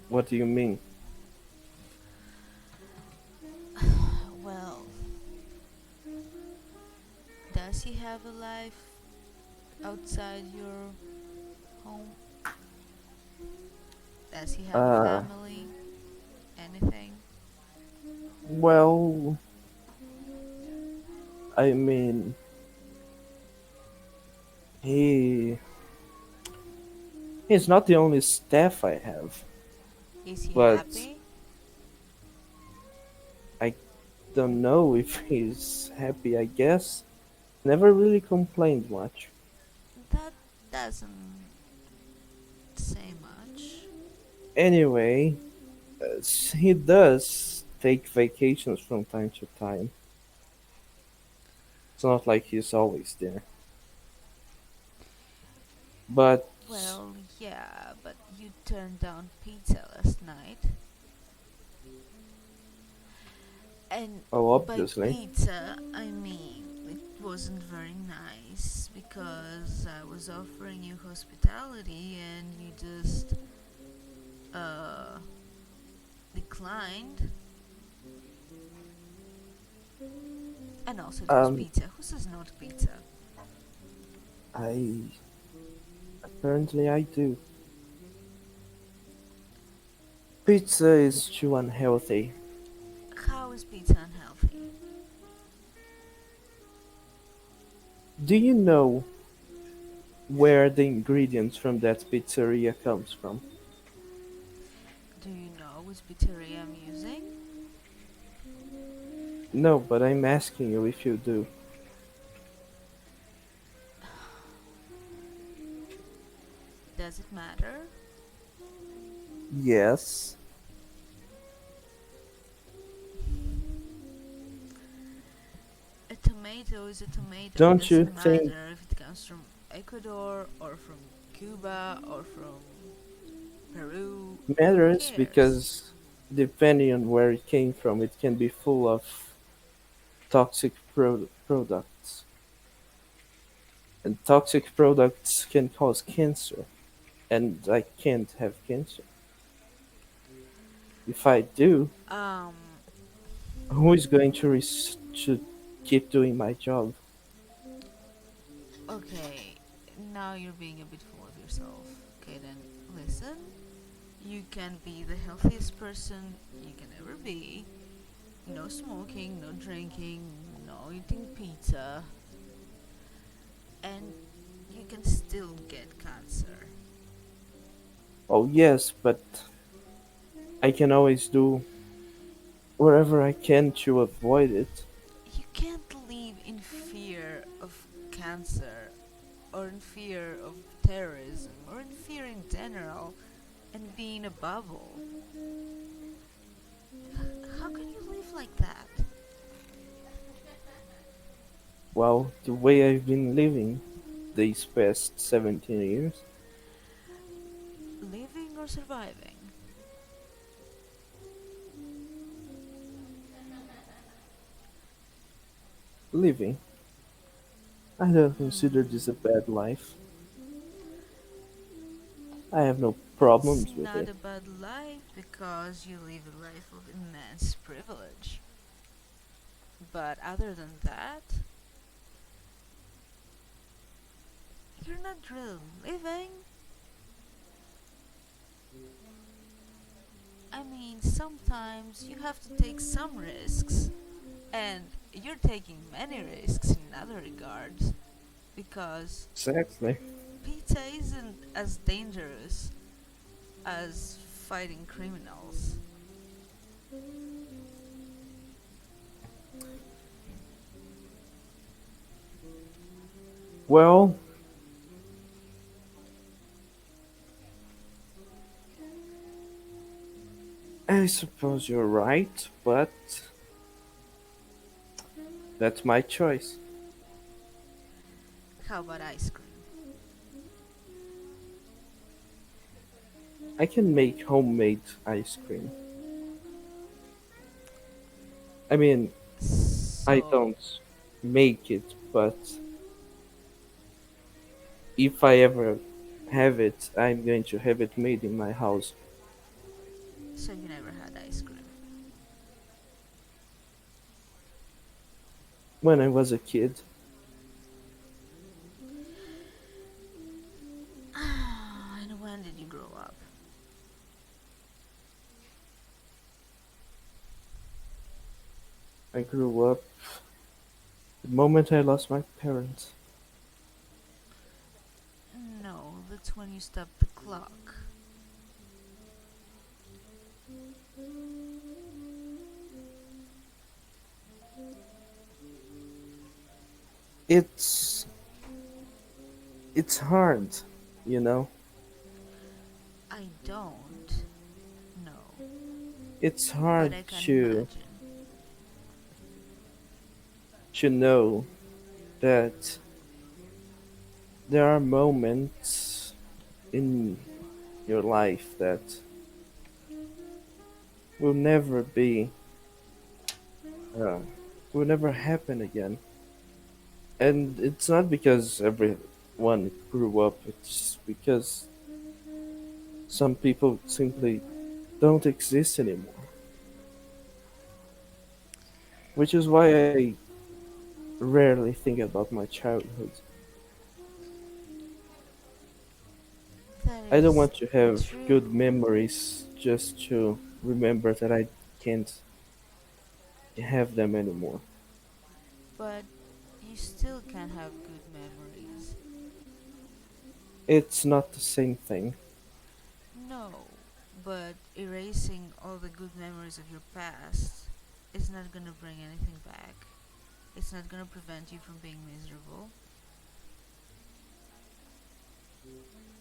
What do you mean? Well, does he have a life outside your home? Does he have a Uh, family? Anything? well, I mean, he. He's not the only staff I have, Is he but happy? I don't know if he's happy, I guess. Never really complained much. That doesn't say much. Anyway, he does take vacations from time to time. It's not like he's always there. But, Well, yeah, but you turned down pizza last night. And oh, by obviously. pizza, I mean it wasn't very nice because I was offering you hospitality and you just uh declined. And also it was Um, pizza. Who says no to pizza? I. Apparently, I do. Pizza is too unhealthy. How is pizza unhealthy? Do you know where the ingredients from that pizzeria comes from? Do you know which pizzeria I'm using? No, but I'm asking you if you do. Does it matter? Yes. A tomato is a tomato. It Don't you doesn't think matter if it comes from Ecuador or from Cuba or from Peru. Who matters cares? because depending on where it came from, it can be full of toxic products. And toxic products can cause cancer. And I can't have cancer. If I do, Um, who is going to keep doing my job? okay, now you're being a bit full of yourself. Okay, then listen. You can be the healthiest person you can ever be. No smoking, no drinking, no eating pizza, and you can still get cancer. Oh, yes, but I can always do whatever I can to avoid it. You can't live in fear of cancer, or in fear of terrorism, or in fear in general, and be in a bubble. How can you live like that? Well, the way I've been living these past 17 years, Living or surviving? living, I don't consider this a Hmm. bad life. I have no It's problems with not it. a bad life because you live a life of immense privilege. But other than that, you're not really living. I mean, sometimes you have to take some risks, and you're taking many risks in other regards because Exactly. pizza isn't as dangerous as fighting criminals. Well, I suppose you're right, but that's my choice. How about ice cream? I can make homemade ice cream. I mean, I So, don't make it, but if I ever have it, I'm going to have it made in my house. so you never had ice cream. When I was a kid, And when did you grow up? I grew up the moment I lost my parents. No, that's when you stopped the clock. It's it's hard, you know. I don't. No. It's But hard I can to imagine. know that there are moments in your life that will never be uh, will never happen again. And it's not because everyone grew up, it's because some people simply don't exist anymore. Which is why I rarely think about my childhood. That I don't is want to have good true. memories just to remember that I can't have them anymore. But you still can have good memories. It's not the same thing. No, but erasing all the good memories of your past is not gonna bring anything back. It's not gonna prevent you from being miserable.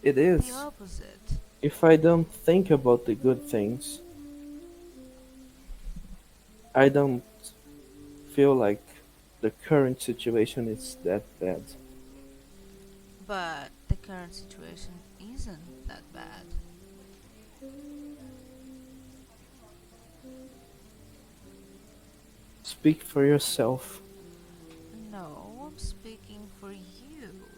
It The is. opposite. If I don't think about the good things, I don't feel like the current situation is that bad. But the current situation isn't that bad. Speak for yourself. No, I'm speaking for you.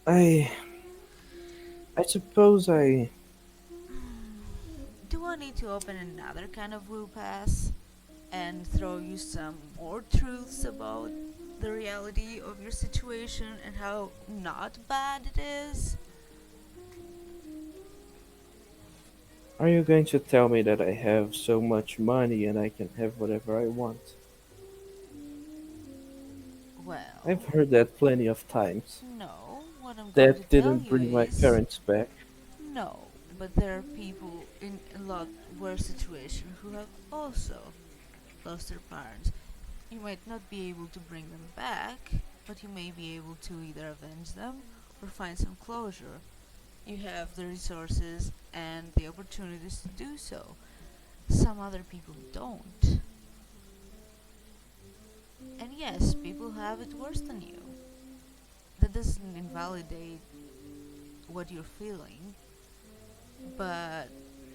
I I suppose I Do I need to open another kind of woo pass and throw you some more truths about the reality of your situation and how not bad it is? are you going to tell me that I have so much money and I can have whatever I want? I've No. heard that plenty of times. No. What I'm going to That tell didn't you bring my is parents back. no. But there are people in a lot worse situation who have also lost their parents. You might not be able to bring them back, but you may be able to either avenge them or find some closure. You have the resources and the opportunities to do so. Some other people don't. And yes, people have it worse than you. That doesn't invalidate what you're feeling, but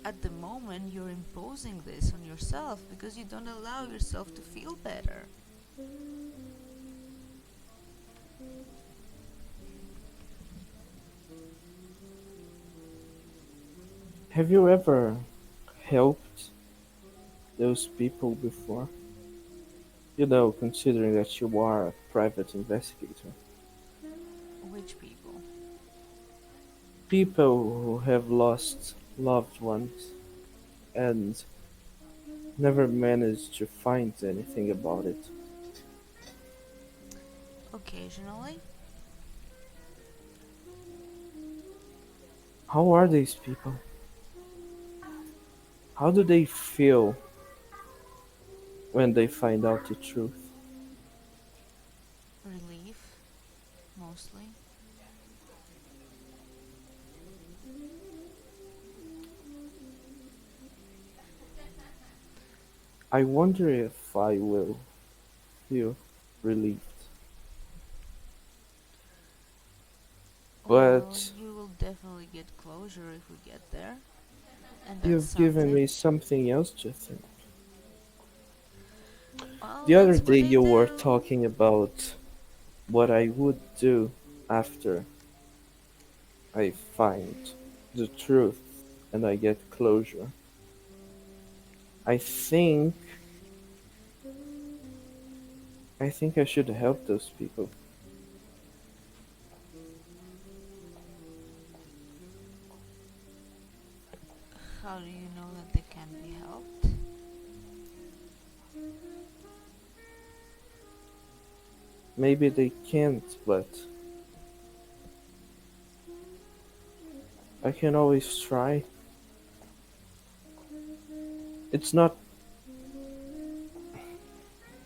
at the moment you're imposing this on yourself because you don't allow yourself to feel better. Have you ever helped those people before? You know, considering that you are a private investigator. Which people? People who have lost loved ones and never managed to find anything about it. Occasionally. How are these people? How do they feel when they find out the truth? Relief, mostly. I wonder if I will feel relieved. Well, But you will definitely get closure if we get there, and that's you've given something. me something else to think. Well, The other that's day what I you were do. talking about what I would do after I find the truth and I get closure. I think I think I should help those people. How do you know that they can be helped? Maybe they can't, but I can always try. It's not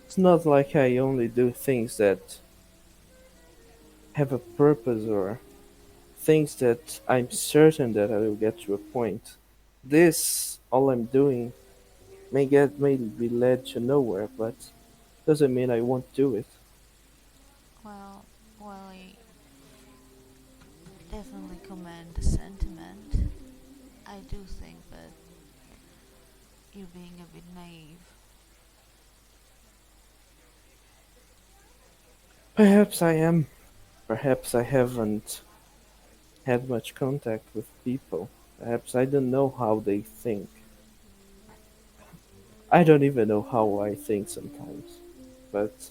it's not like I only do things that have a purpose or things that I'm certain that I will get to a point. This all I'm doing may be led to nowhere, but doesn't mean I won't do it. Well, while I definitely commend the sentiment, I do think that you're being a bit naive. Perhaps I am. Perhaps I haven't had much contact with people. Perhaps I don't know how they think. I don't even know how I think sometimes. But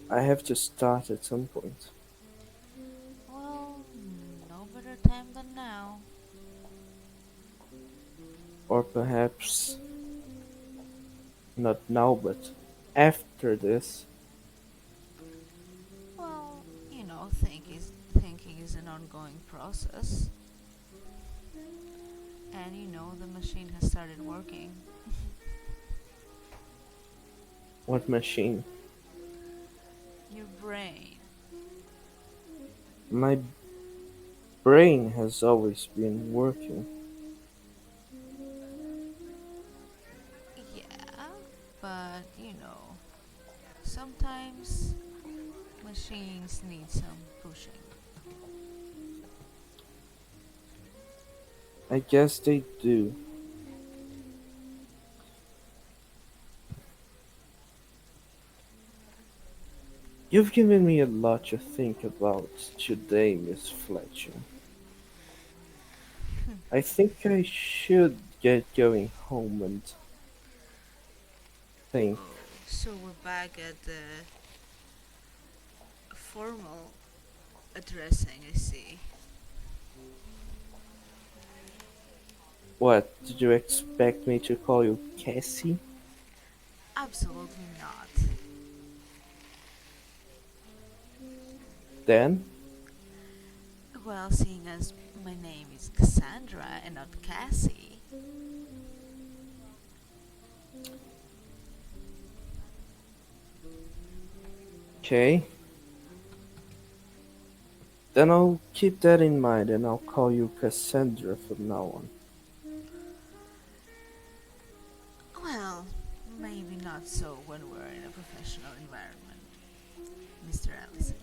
I have to start at some point. Well, no better time than now. Or perhaps not now, but after this. Well, thinking is an ongoing process, and the machine has started working. What machine? Your brain. My brain has always been working. Yeah, but sometimes machines need some pushing. I guess they do. You've given me a lot to think about today, Miss Fletcher. I think I should get going home and think. Oh, so we're back at the formal addressing, I see. What, did you expect me to call you Cassie? Absolutely not. Then, Well, seeing as my name is Cassandra and not Cassie. okay, then I'll keep that in mind and I'll call you Cassandra from now on. Well, maybe not so when we're in a professional environment, Mr. Allison.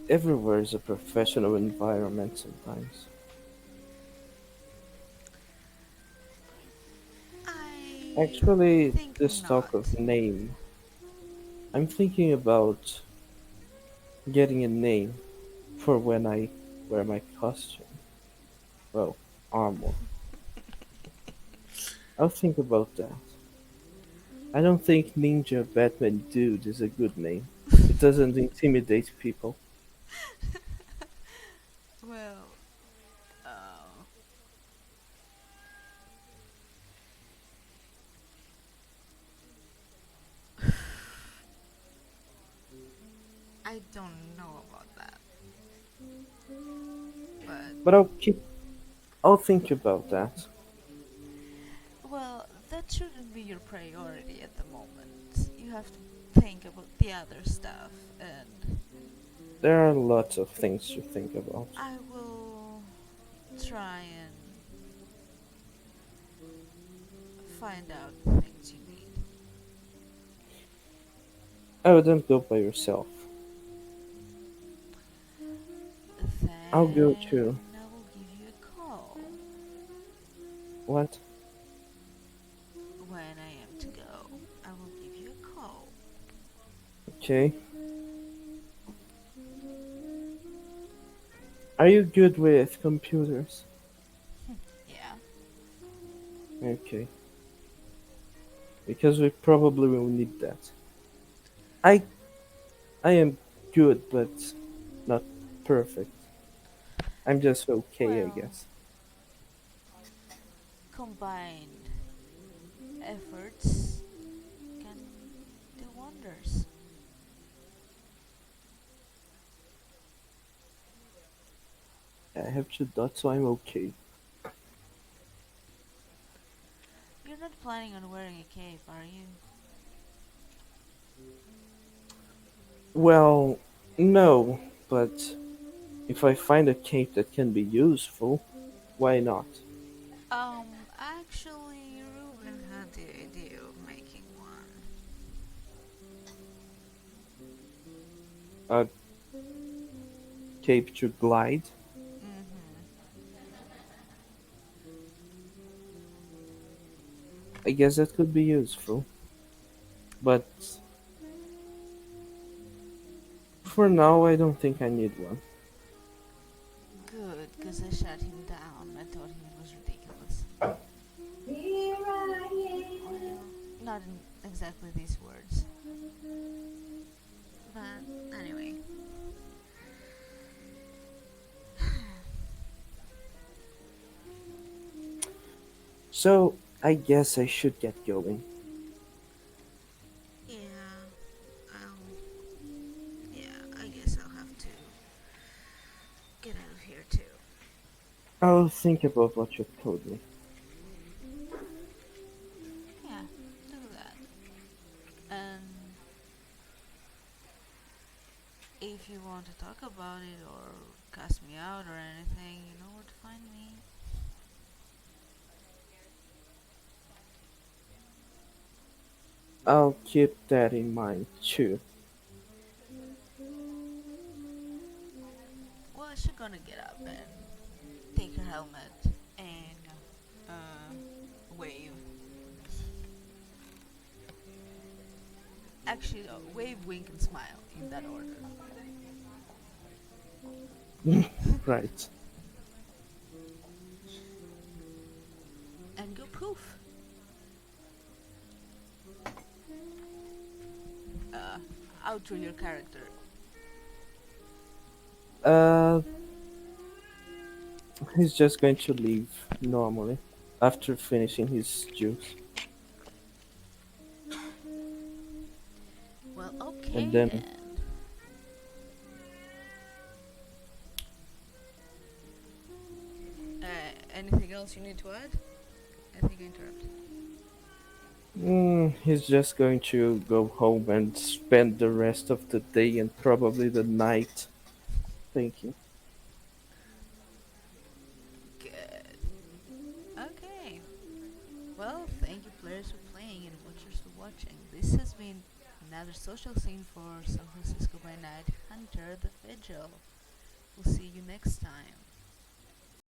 Everywhere is a professional environment sometimes. I Actually, think this not. talk of name, I'm thinking about getting a name for when I wear my costume. Well, armor. I'll think about that. I don't think Ninja Batman Dude is a good name. It doesn't intimidate people. Well, uh, I don't know about that, but But I'll think about that. well, that shouldn't be your priority at the moment. You have to think about the other stuff, and There are lots of things to think about. I will try and find out the things you need. I wouldn't go by yourself. I'll go too. Then I will give you a call What? when I am to go. I will give you a call. Okay. Are you good with computers? Yeah. Okay. Because we probably will need that. I I am good, but not perfect. I'm just okay, I Well, guess. combined efforts can do wonders. I have two dots, so I'm okay. You're not planning on wearing a cape, are you? Well, no, but if I find a cape that can be useful, why not? Actually, Ruben had the idea of making one. A cape to glide? Mm-hmm. I guess that could be useful. But for now, I don't think I need one. Good, because I shut him down. I thought he was ridiculous. Well, not in exactly these words. But anyway. So, I guess I should get going. Yeah, I'll. Yeah, I guess I'll have to get out of here too. I'll think about what you told me. Yeah, do that. And if you want to talk about it or cast me out or anything, you know where to find me. I'll keep that in mind too. Well, she's gonna get up and take her helmet and uh, wave. Actually, wave, wink, and smile in that order. Right. And go poof. Uh, outro your character. Uh, he's just going to leave normally after finishing his juice. And Okay then then. Anything else you need to add? I think I interrupted. he's just going to go home and spend the rest of the day and probably the night thinking. Good. Okay. Well, thank you players for playing and watchers for watching. This has been another social scene for San Francisco by Night Hunter the Vigil. We'll see you next time.